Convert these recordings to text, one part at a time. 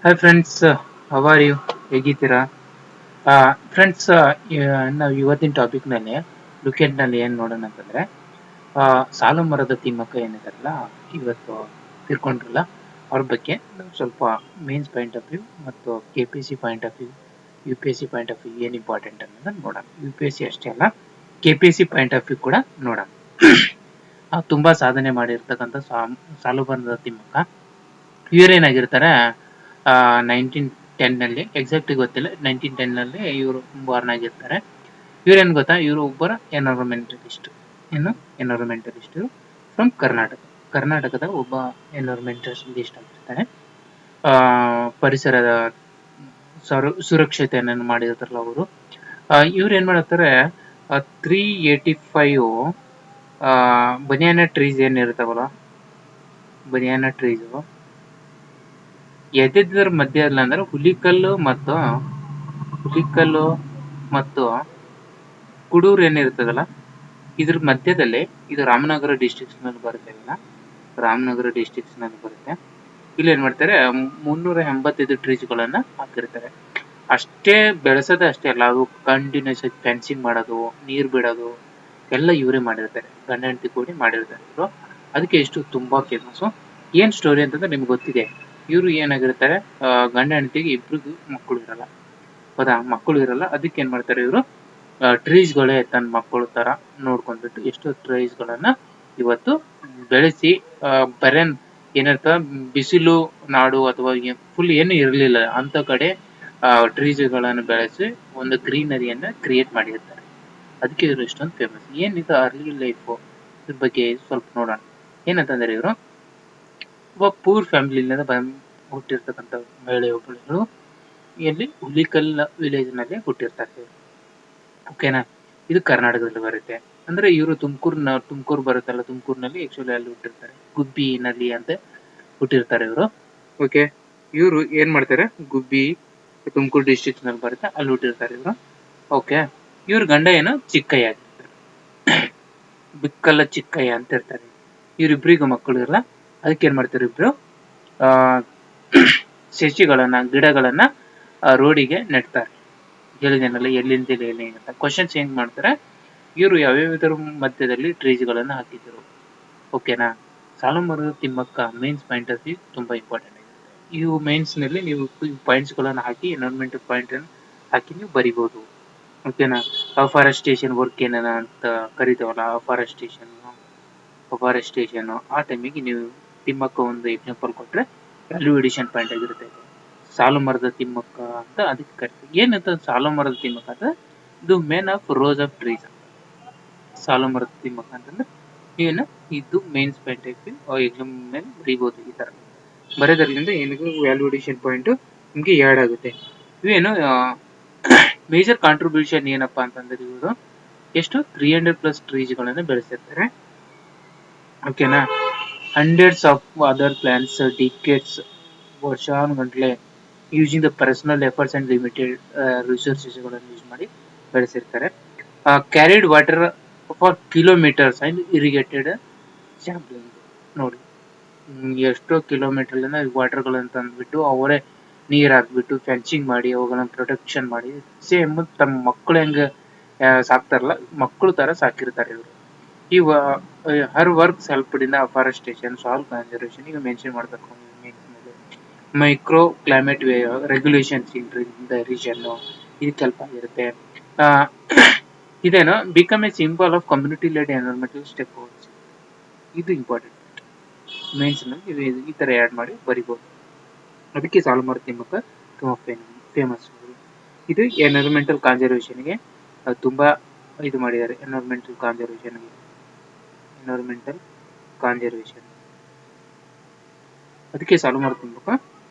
Hi friends, how are you? ಹೇಗಿದ್ದೀರಾ friends? ನಾವು ಇವತ್ತಿನ ಟಾಪಿಕ್ನಲ್ಲಿ ಲುಕೆಟ್ನಲ್ಲಿ ಏನು ನೋಡೋಣ ಅಂತಂದ್ರೆ ಸಾಲು ಮರದ ತಿಮ್ಮಕ್ಕ ಏನಿದಾರಲ್ಲ, ಇವತ್ತು ತಿರ್ಕೊಂಡ್ರಲ್ಲ, ಅವ್ರ ಬಗ್ಗೆ ನಾವು ಸ್ವಲ್ಪ ಮೇನ್ಸ್ ಪಾಯಿಂಟ್ ಆಫ್ ವ್ಯೂ ಮತ್ತು KPSC point of view, UPSC point of view ಏನು ಇಂಪಾರ್ಟೆಂಟ್ ಅನ್ನೋದನ್ನ ನೋಡೋಣ. UPSC ಅಷ್ಟೇ ಅಲ್ಲ, KPSC ಪಾಯಿಂಟ್ ಆಫ್ ವ್ಯೂ ಕೂಡ ನೋಡೋಣ. ತುಂಬಾ ಸಾಧನೆ ಮಾಡಿರ್ತಕ್ಕಂಥ ಸಾಲು ಮರದ ತಿಮ್ಮಕ್ಕ ಇವರೇನಾಗಿರ್ತಾರೆ, 1910 ಎಕ್ಸಾಕ್ಟ್ ಗೊತ್ತಿಲ್ಲ, 1910 ಇವರು ಬಾರ್ನ್ ಆಗಿರ್ತಾರೆ. ಇವ್ರೇನ್ ಗೊತ್ತಾ, ಇವರು ಒಬ್ಬರ ಎನ್ವೈರನ್ಮೆಂಟಲಿಸ್ಟ್. ಎನ್ವೈರನ್ಮೆಂಟಲಿಸ್ಟ್ ಫ್ರಮ್ ಕರ್ನಾಟಕದ ಒಬ್ಬ ಎನ್ವೈರನ್ಮೆಂಟಲಿಸ್ಟ್ ಆಗಿರ್ತಾರೆ. ಪರಿಸರದ ಸುರಕ್ಷತೆಯನ್ನು ಮಾಡಿರ್ತಾರಲ್ಲ ಅವರು. ಇವ್ರು ಏನ್ ಮಾಡ್ತಾರೆ, 385 ಬನಿಯಾನ ಟ್ರೀಸ್ ಏನಿರ್ತಾವಲ್ಲ, ಬನಿಯಾನ ಟ್ರೀಸ್ ಎದ್ದಿದ್ರ ಮಧ್ಯ ಇಲ್ಲ ಅಂದ್ರೆ ಹುಲಿಕಲ್ಲು ಮತ್ತು ಕುಡೂರು ಏನಿರ್ತದಲ್ಲ, ಇದ್ರ ಮಧ್ಯದಲ್ಲಿ ಇದು ರಾಮನಗರ ಡಿಸ್ಟ್ರಿಕ್ಸ್ ನಲ್ಲಿ ಬರುತ್ತೆ. ರಾಮನಗರ ಡಿಸ್ಟ್ರಿಕ್ಸ್ ನಲ್ಲಿ ಬರುತ್ತೆ. ಇಲ್ಲಿ ಏನ್ ಮಾಡ್ತಾರೆ, 385 ಟ್ರೀಸ್ ಗಳನ್ನ ಹಾಕಿರ್ತಾರೆ. ಅಷ್ಟೇ ಬೆಳೆಸೋದೇ ಅಷ್ಟೇ ಅಲ್ಲ, ಅದು ಕಂಟಿನ್ಯೂಸ್ ಆಗಿ ಫೆನ್ಸಿಂಗ್ ಮಾಡೋದು, ನೀರ್ ಬಿಡೋದು ಎಲ್ಲ ಇವರೇ ಮಾಡಿರ್ತಾರೆ. ಗಂಡ ಹೆಂಡತಿ ಕೂಡಿ ಮಾಡಿರ್ತಾರೆ ಇವರು. ಅದಕ್ಕೆ ಎಷ್ಟು ತುಂಬಾ ಫೇಮಸ್. ಏನ್ ಸ್ಟೋರಿ ಅಂತಂದ್ರೆ ನಿಮ್ಗೆ ಗೊತ್ತಿದೆ. ಇವರು ಏನಾಗಿರ್ತಾರೆ, ಗಂಡ ಹೆಂಡತಿಗೆ ಇಬ್ರಿಗೂ ಮಕ್ಕಳು ಇರಲ್ಲ. ಹೌದಾ, ಮಕ್ಕಳು ಇರಲ್ಲ. ಅದಕ್ಕೆ ಏನ್ ಮಾಡ್ತಾರೆ ಇವರು, ಟ್ರೀಸ್ ಗಳೇ ತನ್ನ ಮಕ್ಕಳು ತರ ನೋಡ್ಕೊಂಡ್ಬಿಟ್ಟು ಎಷ್ಟು ಟ್ರೀಸ್ ಗಳನ್ನ ಇವತ್ತು ಬೆಳೆಸಿ, ಬರೇ ಏನಿರ್ತ ಬಿಸಿಲು ನಾಡು ಅಥವಾ ಫುಲ್ ಏನು ಇರಲಿಲ್ಲ ಅಂತ ಕಡೆ ಟ್ರೀಸ್ ಗಳನ್ನು ಬೆಳೆಸಿ ಒಂದು ಗ್ರೀನರಿಯನ್ನ ಕ್ರಿಯೇಟ್ ಮಾಡಿರ್ತಾರೆ. ಅದಕ್ಕೆ ಇವರು ಇಷ್ಟೊಂದು ಫೇಮಸ್. ಏನಿದು ಅರ್ಲಿ ಲೈಫ್, ಇದ್ರ ಬಗ್ಗೆ ಸ್ವಲ್ಪ ನೋಡೋಣ. ಏನಂತಂದ್ರೆ ಇವರು ಒಬ್ಬ ಪೂರ್ ಫ್ಯಾಮಿಲಿಯಿಂದ ಹುಟ್ಟಿರ್ತಕ್ಕಂಥ ಮಹಿಳೆಯೊಬ್ಬಳು ಎಲ್ಲಿ ಹುಲಿಕಲ್ ವಿಲೇಜ್ ನಲ್ಲಿ ಹುಟ್ಟಿರ್ತಾರೆ. ಓಕೆನಾ, ಇದು ಕರ್ನಾಟಕದಲ್ಲಿ ಬರುತ್ತೆ. ಅಂದ್ರೆ ಇವರು ತುಮಕೂರು ಬರುತ್ತಲ್ಲ, ತುಮಕೂರಿನಲ್ಲಿ ಆಕ್ಚುಲಿ ಅಲ್ಲಿ ಹುಟ್ಟಿರ್ತಾರೆ. ಗುಬ್ಬಿ ನದಿ ಅಂತ ಹುಟ್ಟಿರ್ತಾರೆ ಇವರು. ಓಕೆ, ಇವರು ಏನ್ ಮಾಡ್ತಾರೆ, ಗುಬ್ಬಿ ತುಮಕೂರು ಡಿಸ್ಟ್ರಿಕ್ಟ್ ನಲ್ಲಿ ಬರುತ್ತೆ, ಅಲ್ಲಿ ಹುಟ್ಟಿರ್ತಾರೆ ಇವರು. ಓಕೆ, ಇವ್ರ ಗಂಡ ಏನು ಚಿಕ್ಕಯ್ಯ ಆಗಿರ್ತಾರೆ, ಬಿಕ್ಕಲ್ಲ ಚಿಕ್ಕಯ್ಯ ಅಂತ ಇರ್ತಾರೆ. ಇವ್ರಿಬ್ರಿಗೂ ಮಕ್ಕಳು ಇರಲ್ಲ. ಅದಕ್ಕೆ ಏನ್ ಮಾಡ್ತಾರೆ ಇಬ್ರು, ಸಸಿಗಳನ್ನ ಗಿಡಗಳನ್ನ ರೋಡಿಗೆ ನೆಡ್ತಾರೆ. ಹೇಳಿದೇನಲ್ಲ ಎಲ್ಲಿಂದ ಎಲ್ಲಿ ಅಂತ. ಕ್ವಶನ್ಸ್ ಹೆಂಗ್ ಮಾಡ್ತಾರೆ, ಇವರು ಯಾವ್ಯಾವ್ದ್ರ ಮಧ್ಯದಲ್ಲಿ ಟ್ರೀಸ್ ಗಳನ್ನ ಹಾಕಿದ್ರು. ಓಕೆನಾ, ಸಾಲು ಮರದ Thimmakka mains point of view ತುಂಬಾ ಇಂಪಾರ್ಟೆಂಟ್ ಆಗಿದೆ. ಇವು ಮೇನ್ಸ್ ನಲ್ಲಿ ನೀವು ಪಾಯಿಂಟ್ಸ್ ಗಳನ್ನ ಹಾಕಿ, ಎನ್ವೈರನ್ಮೆಂಟಲ್ ಪಾಯಿಂಟ್ ಹಾಕಿ ನೀವು ಬರಿಬಹುದು. ಓಕೆನಾ, ಅಫಾರೆಸ್ಟೇಷನ್ ವರ್ಕ್ ಏನ ಅಂತ ಕರಿತೇವಲ್ಲ, ಅಫಾರೆಸ್ಟೇಷನ್ ಆ ಟೈಮಿಗೆ ನೀವು ತಿಮ್ಮಕ್ಕ ಒಂದು ಎಕ್ಸಾಂಪಲ್ ಕೊಟ್ರೆ ವ್ಯಾಲ್ಯೂ ಎಡಿಷನ್ ಪಾಯಿಂಟ್ ಆಗಿರುತ್ತೆ. ಸಾಲು ಮರದ ತಿಮ್ಮಕ್ಕ ಅಂತ ಅದಕ್ಕೆ ಕರಿತೀವಿ. ಏನಂತ ಸಾಲು ಮರದ ತಿಮ್ಮಕ್ಕ ಅಂದ್ರೆ ಇದು main of rose of trees. ಸಾಲು ಮರದ ತಿಮ್ಮಕ್ಕ ಅಂತಂದ್ರೆ ಏನು, ಇದು ಮೇನ್ಸ್ ಪಾಯಿಂಟ್ ಎಕ್ಸಾಮ್ ಮೇಲೆ ಬರೀಬಹುದು. ಈ ತರ ಬರೋದ್ರಿಂದ ಏನಿಗೆ ವ್ಯಾಲ್ಯೂ ಎಡಿಷನ್ ಪಾಯಿಂಟ್ ನಿಮ್ಗೆ ಆಡ್ ಆಗುತ್ತೆ. ಇವೇನು ಮೇಜರ್ ಕಾಂಟ್ರಿಬ್ಯೂಷನ್ ಏನಪ್ಪಾ ಅಂತಂದ್ರೆ ಇವರು ಎಷ್ಟು 300+ ಟ್ರೀಸ್ ಗಳನ್ನ ಬೆಳೆಸಿರ್ತಾರೆ. ಓಕೆನಾ, hundreds of other plants, decades, ವರ್ಷಾನುಗಂಟ್ಲೆ using the personal efforts and limited resources ಗಳನ್ನು ಯೂಸ್ ಮಾಡಿ ಬೆಳೆಸಿರ್ತಾರೆ. Carried water for kilometres and irrigated sampling. ನೋಡಿ, ಎಷ್ಟೋ ಕಿಲೋಮೀಟರ್ ವಾಟರ್ ಗಳನ್ನ ತಂದ್ಬಿಟ್ಟು ಅವರೇ ನೀರ್ ಹಾಕ್ಬಿಟ್ಟು ಫೆನ್ಸಿಂಗ್ ಮಾಡಿ ಅವುಗಳನ್ನ ಪ್ರೊಟೆಕ್ಷನ್ ಮಾಡಿ, ಸೇಮ್ ತಮ್ಮ ಮಕ್ಕಳು ಹೆಂಗ ಸಾಕ್ತಾರಲ್ಲ, ಮಕ್ಕಳು ತರ ಸಾಕಿರ್ತಾರೆ ಇವರು. ಈ her works help in afforestation, soil conservation ಈಗ ಮೆನ್ಷನ್ ಮಾಡ್ಬೇಕು. Micro climate regulations in the region ಇದಕ್ಕೆ ಹೆಲ್ಪ್ ಆಗಿರುತ್ತೆ. ಇದೇನು become a symbol of community led environmental step holes. ಇದು ಇಂಪಾರ್ಟೆಂಟ್ ಮೇನ್ಸ್ ನಲ್ಲಿ ಈ ತರ ಆಡ್ ಮಾಡಿ ಬರಿಬಹುದು. ಅದಕ್ಕೆ ಸಾಲು ಮರದ ತಿಮ್ಮಕ್ಕ ತುಂಬಾ ಫೇಮಸ್. ಇದು ಎನ್ವೈರನ್ಮೆಂಟಲ್ ಕಾನ್ಸರ್ವೇಷನ್ಗೆ ತುಂಬಾ ಇದು ಮಾಡಿದ್ದಾರೆ. ಎನ್ವೈರನ್ಮೆಂಟಲ್ ಕಾನ್ಸರ್ವೇಷನ್ ಅದಕ್ಕೆ ಸಾಲು ಮರದ ತಿಮ್ಮಕ್ಕ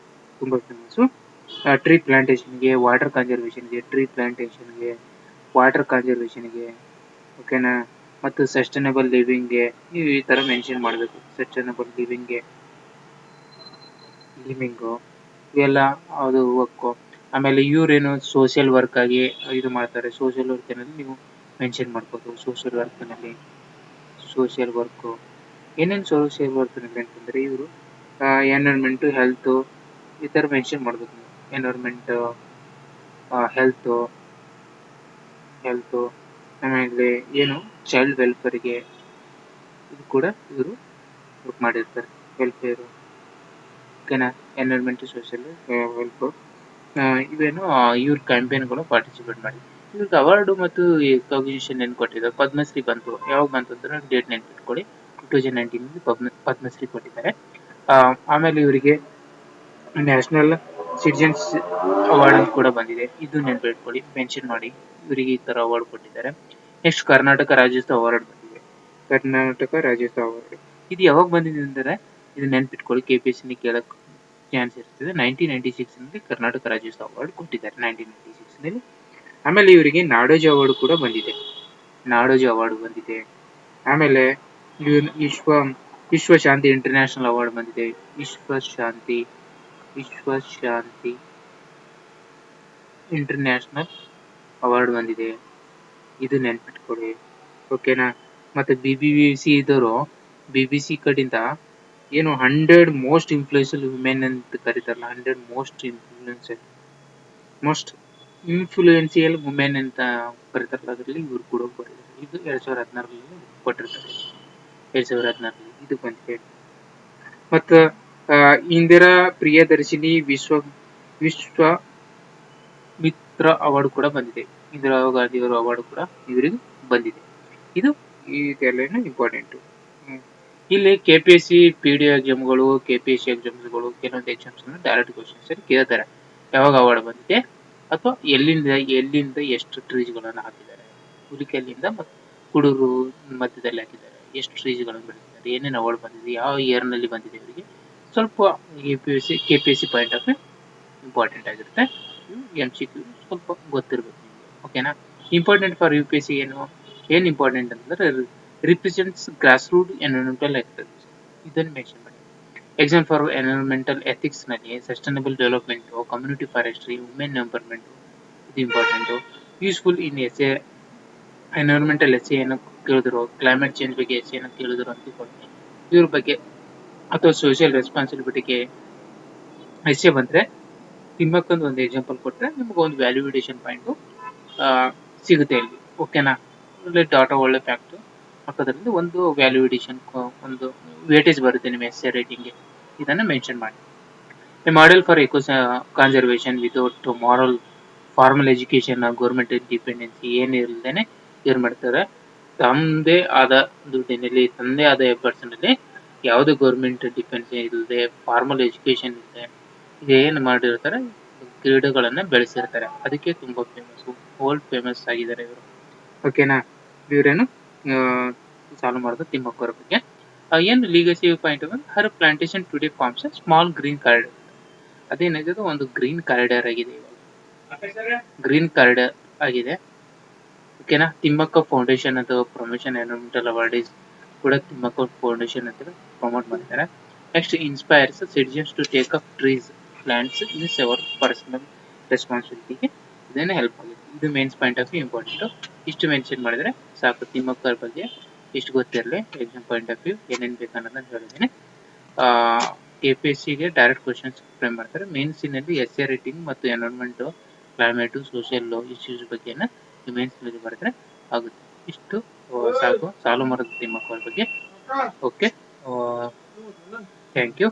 ತುಂಬಾ ಫೇಮಸ್. ಟ್ರೀ ಪ್ಲಾಂಟೇಶನ್ಗೆ, ವಾಟರ್ ಕನ್ಸರ್ವೇಷನ್ಗೆ, ವಾಟರ್ ಕನ್ಸರ್ವೇಷನ್ಗೆ, ಓಕೆನಾ, ಮತ್ತು ಸಸ್ಟೈನಬಲ್ ಲಿವಿಂಗ್ಗೆ ನೀವು ಈ ತರ ಮೆನ್ಷನ್ ಮಾಡಬೇಕು. ಸಸ್ಟೈನಬಲ್ ಲಿವಿಂಗ್ ಇವೆಲ್ಲ ಅದು ವರ್ಕ್. ಆಮೇಲೆ ಇವ್ರೇನು ಸೋಷಿಯಲ್ ವರ್ಕ್ ಆಗಿ ಇದು ಮಾಡ್ತಾರೆ. ಸೋಷಿಯಲ್ ವರ್ಕ್ ನಲ್ಲಿ ನೀವು ಮೆನ್ಷನ್ ಮಾಡ್ಬೋದು. ಸೋಷಿಯಲ್ ವರ್ಕ್ ಏನೇನು ಸೋಷಿಯಲ್ ವರ್ಕ್ ನಲ್ಲಿ ಅಂತಂದ್ರೆ ಇವರು ಎನ್ವೈರನ್ಮೆಂಟ್, ಹೆಲ್ತ್ ಈ ಥರ ಮೆನ್ಷನ್ ಮಾಡ್ಬೇಕು ನೀವು. ಎನ್ವೈರ್ಮೆಂಟ್, ಹೆಲ್ತು ಹೆಲ್ತು ಆಮೇಲೆ ಏನು ಚೈಲ್ಡ್ ವೆಲ್ಫೇರ್ಗೆ ಇದು ಕೂಡ ಇವರು ವರ್ಕ್ ಮಾಡಿರ್ತಾರೆ. ವೆಲ್ಫೇರು, ಓಕೆನಾ. ಎನ್ವೈರ್ಮೆಂಟ್, ಸೋಷಿಯಲ್ ವೆಲ್ಫೇರ್ ಇವೇನು ಇವ್ರ ಕ್ಯಾಂಪೇನ್ಗಳು ಪಾರ್ಟಿಸಿಪೇಟ್ ಮಾಡಿ. ಇವ್ರಿಗೆ ಅವಾರ್ಡು ಮತ್ತು ರಿಕಗ್ನಿಷನ್ ಏನು ಕೊಟ್ಟಿದ್ದಾರೆ. ಪದ್ಮಶ್ರೀ ಬಂತು, ಯಾವಾಗ ಬಂತು ಅಂದ್ರೆ ಡೇಟ್ ನೆನ್ಪಿಟ್ಕೊಳ್ಳಿ, 2019 ಪದ್ಮಶ್ರೀ ಕೊಟ್ಟಿದ್ದಾರೆ. ಆಮೇಲೆ ಇವರಿಗೆ ನ್ಯಾಷನಲ್ ಸಿಟಿಜನ್ಸ್ ಅವಾರ್ಡ್ ಕೂಡ ಬಂದಿದೆ, ಇದು ನೆನ್ಪಿಟ್ಕೊಳ್ಳಿ, ಮೆನ್ಷನ್ ಮಾಡಿ. ಇವರಿಗೆ ಈ ತರ ಅವಾರ್ಡ್ ಕೊಟ್ಟಿದ್ದಾರೆ. ನೆಕ್ಸ್ಟ್ ಕರ್ನಾಟಕ ರಾಜ್ಯೋತ್ಸವ ಅವಾರ್ಡ್ ಬಂದಿದೆ. ಕರ್ನಾಟಕ ರಾಜ್ಯೋತ್ಸವ ಅವಾರ್ಡ್ ಇದು ಯಾವಾಗ ಬಂದಿದೆ ಅಂದರೆ ಇದು ನೆನ್ಪಿಟ್ಕೊಳ್ಳಿ, KPSC ಕೇಳಕ್ ಚಾನ್ಸ್ ಇರ್ತದೆ. 1996 ನಲ್ಲಿ ಕರ್ನಾಟಕ ರಾಜ್ಯೋತ್ಸವ ಅವಾರ್ಡ್ ಕೊಟ್ಟಿದ್ದಾರೆ, 1996 ನಲ್ಲಿ. ಆಮೇಲೆ ಇವರಿಗೆ ನಾಡೋಜ ಅವಾರ್ಡ್ ಕೂಡ ಬಂದಿದೆ, ನಾಡೋಜ ಅವಾರ್ಡ್ ಬಂದಿದೆ. ಆಮೇಲೆ ವಿಶ್ವ ಶಾಂತಿ ಇಂಟರ್ನ್ಯಾಷನಲ್ ಅವಾರ್ಡ್ ಬಂದಿದೆ, ವಿಶ್ವ ಶಾಂತಿ ಇಂಟರ್ನ್ಯಾಷನಲ್ ಅವಾರ್ಡ್ ಬಂದಿದೆ, ಇದು ನೆನ್ಪಿಟ್ಕೊಳ್ಳಿ, ಓಕೆನಾ. ಮತ್ತೆ BBC ಇದ್ದವರು, BBC ಕಡೆಯಿಂದ ಏನು 100 ಮೋಸ್ಟ್ ಇನ್ಫ್ಲೂಯೆನ್ಷಿಯಲ್ ವುಮೆನ್ ಅಂತ ಕರೀತಾರಲ್ಲ, 100 ಮೋಸ್ಟ್ ಇನ್ಫ್ಲೂಯೆನ್ಷಿಯಲ್ ವುಮೆನ್ ಅಂತ ಕರೀತಾರಲ್ಲ, ಅದರಲ್ಲಿ ಇವ್ರು ಕೂಡ ಬರೀತಾರೆ. ಇದು 2016ರಲ್ಲಿ ಕೊಟ್ಟಿರ್ತಾರೆ, 2016ರಲ್ಲಿ ಇದು ಬಂದಿದೆ. ಮತ್ತು ಇಂದಿರಾ ಪ್ರಿಯದರ್ಶಿನಿ ವಿಶ್ವಾಮಿತ್ರ ಅವಾರ್ಡ್ ಕೂಡ ಬಂದಿದೆ. ಇಂದಿರಾ ಗಾಂಧಿ ಅವರ ಅವಾರ್ಡ್ ಕೂಡ ಇವರಿಗೆ ಬಂದಿದೆ. ಇದು ಇದೆಲ್ಲ ಇಂಪಾರ್ಟೆಂಟು. ಇಲ್ಲಿ KPSC PDO ಎಕ್ಸಾಮ್ಗಳು, KPSC ಎಕ್ಸಾಮ್ಸ್ಗಳು, ಕೆಲವೊಂದು ಎಕ್ಸಾಮ್ಸ್ ಡೈರೆಕ್ಟ್ ಕ್ವಶನ್ಸ್ ಕೇಳ್ತಾರೆ. ಯಾವಾಗ ಅವಾರ್ಡ್ ಬಂದಿದೆ ಅಥವಾ ಎಲ್ಲಿಂದ ಎಷ್ಟು ಟ್ರೀಸ್ಗಳನ್ನು ಹಾಕಿದ್ದಾರೆ, ಹುಲಿಕಲ್ಲಿಂದ ಮತ್ತು ಕುಡೂರು ಮಧ್ಯದಲ್ಲಿ ಹಾಕಿದ್ದಾರೆ, ಎಷ್ಟು ಟ್ರೀಸ್ಗಳನ್ನು ಬೆಳೆಸಿದ್ದಾರೆ, ಏನೇನು ಅವಾರ್ಡ್ ಬಂದಿದೆ, ಯಾವ ಇಯರ್ನಲ್ಲಿ ಬಂದಿದೆ, ಇವರಿಗೆ ಸ್ವಲ್ಪ KPSC point of view important ಆಗಿರುತ್ತೆ. MCQ ಸ್ವಲ್ಪ ಗೊತ್ತಿರಬೇಕು ನಿಮಗೆ, ಓಕೆನಾ. ಇಂಪಾರ್ಟೆಂಟ್ ಫಾರ್ UPSC ಏನು ಇಂಪಾರ್ಟೆಂಟ್ ಅಂತಂದ್ರೆ represents grass root environmental activities, ಇದನ್ನು ಮೆನ್ಷನ್ ಮಾಡಿ. ಎಕ್ಸಾಮ್ ಫಾರ್ ಎನ್ವೈರನ್ಮೆಂಟಲ್ ಎಥಿಕ್ಸ್ ನಲ್ಲಿ sustainable development, community forestry, women empowerment, ಇದು important. Useful in essay, environmental essay ಏನು ಕೇಳಿದ್ರು, ಕ್ಲೈಮೇಟ್ ಚೇಂಜ್ ಬಗ್ಗೆ ಎಸ್ಎ ಏನು ಕೇಳಿದ್ರು ಅಂತ ಕೊಡ್ತೀನಿ, ಇವ್ರ ಬಗ್ಗೆ. ಅಥವಾ ಸೋಷಿಯಲ್ ರೆಸ್ಪಾನ್ಸಿಬಿಲಿಟಿಗೆ ಎಸ್ಎ ಬಂದರೆ ತಿಮ್ಮಕ್ಕಂದು ಒಂದು ಎಕ್ಸಾಂಪಲ್ ಕೊಟ್ಟರೆ ನಿಮ್ಗೆ ಒಂದು ವ್ಯಾಲ್ಯೂಡೇಷನ್ ಪಾಯಿಂಟು ಸಿಗುತ್ತೆ ಇಲ್ಲಿ, ಓಕೆನಾ. ಒಳ್ಳೆ ಡಾಟಾ, ಒಳ್ಳೆ ಫ್ಯಾಕ್ಟು ಹಾಕೋದ್ರಿಂದ ಒಂದು ವ್ಯಾಲ್ಯೂಡೇಷನ್, ಒಂದು ವೇಟೇಜ್ ಬರುತ್ತೆ ನಿಮ್ಮ ಎಸ್ಎ ರೇಟಿಂಗ್ಗೆ, ಇದನ್ನು ಮೆನ್ಷನ್ ಮಾಡಿ. A model for eco conservation without formal education, government dependency ಏನಿಲ್ಲದೇನೆ ಏನು ಮಾಡ್ತಾರೆ, ತಮ್ಮದೇ ಆದ ದುಡ್ಡಿನಲ್ಲಿ, ತಮ್ಮದೇ ಆದ ಎಫರ್ಟ್ಸ್ನಲ್ಲಿ, ಯಾವುದೇ ಗೌರ್ಮೆಂಟ್ ಡಿಪೆಂಡೆನ್ಸಿ ಇಲ್ಲದೆ, ಫಾರ್ಮಲ್ ಎಜುಕೇಷನ್ ಇಲ್ಲದೆ ಏನು ಮಾಡಿರ್ತಾರೆ, ಕ್ರೀಡೆಗಳನ್ನು ಬೆಳೆಸಿರ್ತಾರೆ. ಅದಕ್ಕೆ ತುಂಬ ವರ್ಲ್ಡ್ ಫೇಮಸ್ ಆಗಿದ್ದಾರೆ ಇವರು, ಓಕೆನಾ. ಇವರೇನು ಸಾಲ್ವ್ ಮಾಡೋದು ತಿಮ್ಮಕ್ಕವರ ಬಗ್ಗೆ. ಏನು ಲೀಗಸಿ ಪಾಯಿಂಟ್ ಬಂದು her plantation today forms small green corridor, ಅದೇನಿದೆ ಒಂದು ಗ್ರೀನ್ ಕಾರಿಡಾರ್ ಆಗಿದೆ, ಇವಾಗ ಗ್ರೀನ್ ಕಾರಿಡಾರ್ ಆಗಿದೆ, ಓಕೆನಾ. ತಿಮ್ಮಕ್ಕ ಫೌಂಡೇಶನ್ ಅಂತ ಪ್ರಮೋಷನ್ ಎನ್ವೈರನ್ಮೆಂಟಲ್ ಅವಾರ್ಡ್ ಕೂಡ ತಿಮ್ಮಕ್ಕ ಫೌಂಡೇಶನ್ ಅಂತ ಪ್ರಮೋಟ್ ಮಾಡಿದ್ದಾರೆ. Next inspires citizens to take up trees plants in our personal ರೆಸ್ಪಾನ್ಸಿಬಿಲಿಟಿಗೆ ಇದನ್ನೇ ಹೆಲ್ಪ್ ಆಗುತ್ತೆ. ಇದು mains point of view important. ಇಷ್ಟು ಮೆನ್ಷನ್ ಮಾಡಿದರೆ ಸಾಕು. ತಿಮ್ಮಕ್ಕರ ಬಗ್ಗೆ ಇಷ್ಟು ಗೊತ್ತಿರಲಿ. ಎಕ್ಸಾಮ್ ಪಾಯಿಂಟ್ ಆಫ್ ವ್ಯೂ ಏನೇನು ಬೇಕನ್ನೋದನ್ನು ಹೇಳಿದ್ದೀನಿ. KPSCಗೆ ಡೈರೆಕ್ಟ್ ಕ್ವಶನ್ಸ್ ಫ್ರೇಮ್ ಮಾಡ್ತಾರೆ. ಮೇನ್ಸಿನಲ್ಲಿ ಎಸ್ಎ ರೇಟಿಂಗ್ ಮತ್ತು ಎನ್ವೈರನ್ಮೆಂಟು, ಕ್ಲೈಮೇಟು, ಸೋಷಿಯಲ್ ಇಶ್ಯೂಸ್ ಬಗ್ಗೆನ ಮೇನ್ಸ್ನಲ್ಲಿ ಬರೆದ್ರೆ ಆಗುತ್ತೆ. ಇಷ್ಟು ಸಾಕು ಸಾಲು ಮರದ ತಿಮ್ಮಕ್ಕವರ ಬಗ್ಗೆ. Okay, thank you.